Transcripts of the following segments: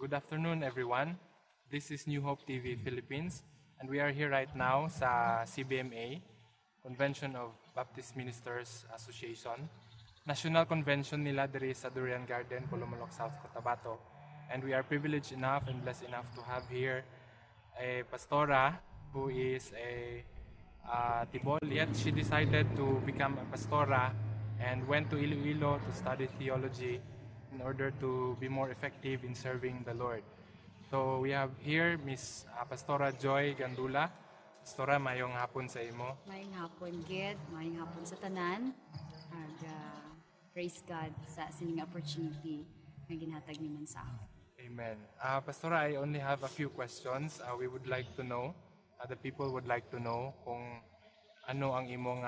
Good afternoon, everyone. This is New Hope TV Philippines, and we are here right now sa CBMA, Convention of Baptist Ministers Association. National Convention nila diri sa Durian Garden, Pulumulok, South Cotabato. And we are privileged enough and blessed enough to have here a pastora who is a Tibol, yet she decided to become a pastora and went to Iloilo to study theology in order to be more effective in serving the Lord. So we have here Miss Pastora Joy Gandula. Pastora, mayong hapon sa imo. Mayong hapon, Ged. Mayong hapon sa tanan. Ag praise God sa sining opportunity na ginhatag niman sa ako. Amen. Pastora, I only have a few questions. We would like to know, the people would like to know kung ano ang imong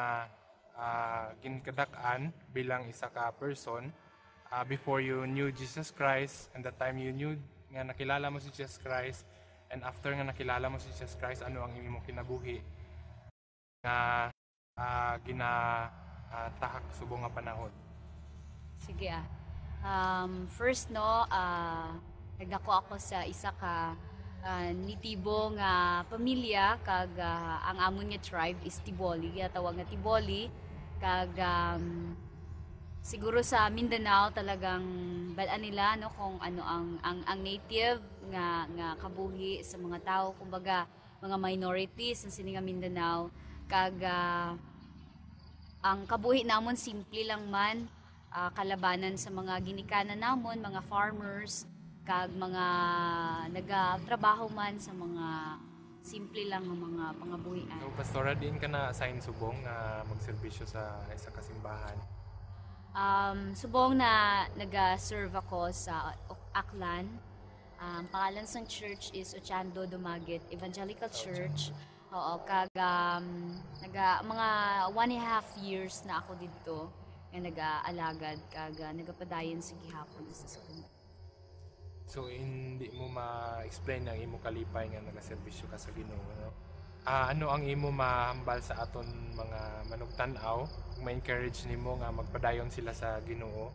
ginkadak-an bilang isa ka person before you knew Jesus Christ, and the time you knew nga nakilala mo si Jesus Christ, and after nga nakilala mo si Jesus Christ, ano ang imong kinabuhi nga ginatahak subong nga panahon. Sige first nagdako ako sa isa ka nitibo nga pamilya kag ang amon nga tribe is Tiboli, tawag nga Tiboli kag siguro sa Mindanao talagang balaan nila no kung ano ang native nga kabuhi sa mga tao, kumbaga mga minorities sa sininga Mindanao kag ang kabuhi namon simple lang man, kalabanan sa mga ginikanan namon, mga farmers kag mga nagatrabaho man sa mga simple lang ng mga pangabuhian. So, pastora, din ka na assign subong nga magserbisyo sa isa ka simbahan? Subong na nag-serve ako sa Aklan. Pangalan ng church is Ochando Dumaguete Evangelical Church. Oo, kag mga 1.5 years na ako dito nga nag-aalagad kag nagapadayon sa gihapon sa sakuna. So, hindi mo ma-explain ang imo kalipay nga nagaserbisyo ka sa Ginoo, no? Ano ang imo mahambal sa aton mga manugtan-aw kung ma-encourage nimo nga magpadayon sila sa Ginoo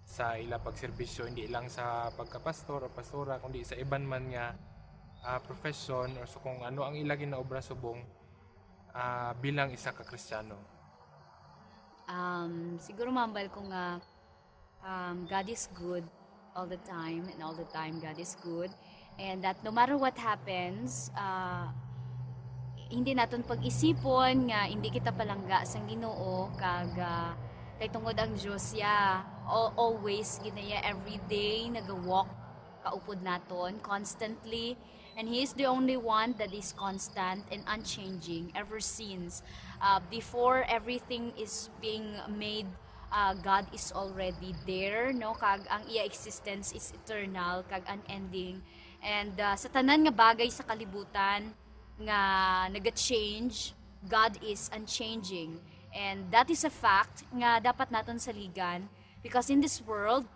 sa ila pagserbisyo, hindi lang sa pagkapastor o pastora kundi sa iban man nga profession, or so kung ano ang ila ginaobra subong bilang isa ka Kristiyano? Siguro mahambal ko nga God is good all the time, and all the time God is good, and that no matter what happens, hindi naton pag-isipon nga hindi kita palangga sa Ginoo kag kay tungod ang Dios always ginaya every day naga-walk kaupod naton constantly, and He is the only one that is constant and unchanging ever since before everything is being made. God is already there, no, kag ang iya existence is eternal kag unending, and sa tanan nga bagay sa kalibutan nga naga-change, God is unchanging, and that is a fact nga dapat naton saligan, because in this world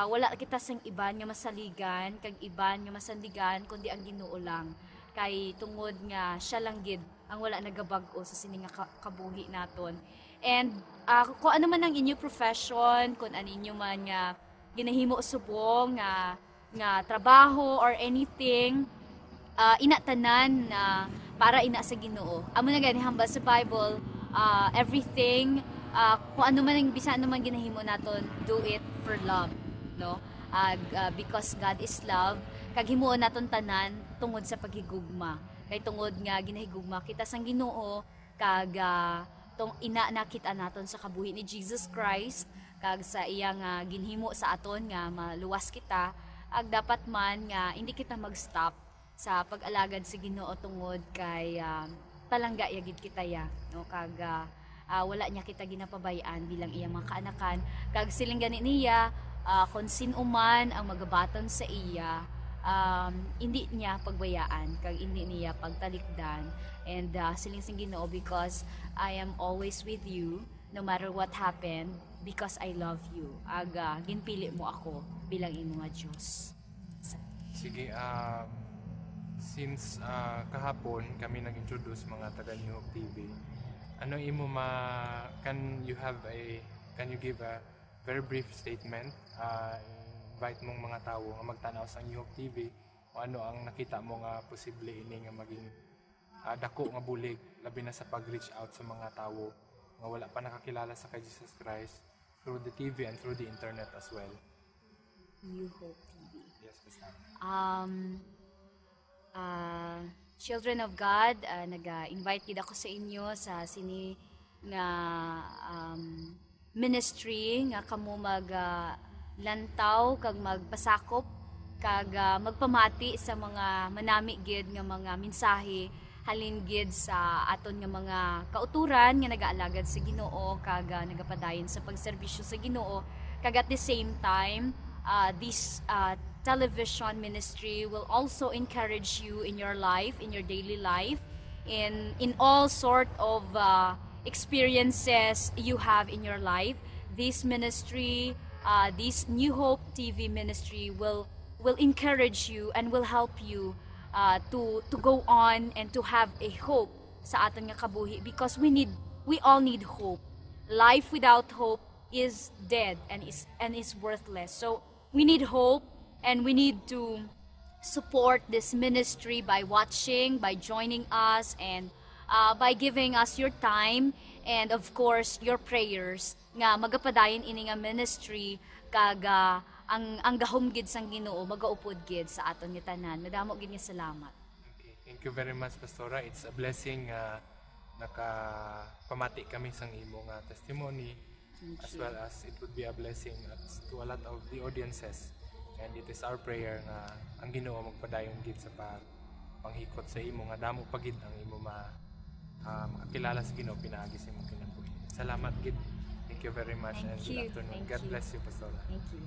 wala kita sang iban nga masaligan kag iban nga masandigan kundi ang Ginoo lang, kay tungod nga siya lang gid ang wala nagabag-o sa sini nga kabuhi naton. And kung ano man ang inyo profession, kung ano inyo man nga ginahimo subong nga trabaho or anything, inatanan na para ina sa Ginoo. Amo na gani hambal sa Bible, everything kung ano man ang bisan ano man ginahimo naton, do it for love, no? Because God is love, kag himuon naton tanan tungod sa paghigugma. Kay tungod nga ginahigugma kita sang Ginoo kag tong ina nakita naton sa kabuhi ni Jesus Christ kag sa iya nga ginhimo sa aton nga maluwas kita, ag dapat man nga hindi kita mag-stop sa pag-alagad sa Ginoo tungod kay palangga yagid kita no, kag wala niya kita ginapabayaan bilang iyang mga kaanakan, kag siling gani niya kung sino man ang magabaton sa iya, hindi niya pagbayaan kag hindi niya pagtalikdan, and siling sing Ginoo, because I am always with you no matter what happened, because I love you. Aga ginpili mo ako bilang imo nga Dios. Sige, since kahapon kami nag-introduce mga taga New Hope TV, ano imo can you give a very brief statement in invite mong mga tawo nga magtanaw sa New Hope TV o ano ang nakita mo nga posible ini nga maging dako nga bulig labi na sa pag-reach out sa mga tawo nga wala pa nakakilala sa kay Jesus Christ through the TV and through the internet as well. New Hope TV. Yes, Pastor. Children of God, nag-invite gid ako sa inyo sa sini nga ministry nga kamo lantaw kag magpasakop kag magpamati sa mga manami gid nga mga mensahe halin gid sa aton nga mga kauturan nga nagaalagad sa Ginoo kag nagapadayon sa pagserbisyo sa Ginoo kag at the same time this television ministry will also encourage you in your life, in your daily life, in all sort of experiences you have in your life. This ministry, this New Hope TV ministry will encourage you and will help you to go on and to have a hope sa aton nga kabuhi because we all need hope. Life without hope is dead and is worthless. So we need hope and we need to support this ministry by watching, by joining us, and by giving us your time and of course your prayers nga magapadayon ini nga ministry kag ang gahom gid sang Ginoo magaupod gid sa aton nga tanan. Madamo gid nga salamat. Okay. Thank you very much, Pastora. It's a blessing nakapamati kami sang imo nga testimony as well as it would be a blessing to a lot of the audiences. And it is our prayer nga ang Ginoo magpadayon gid sa panghikot sa imo nga damo pa gid ang imo makakilala sa Ginoo pinaagi sa imong kinabuhi. Salamat gid. Thank you very much and good afternoon. God bless you, Pastor. Thank you.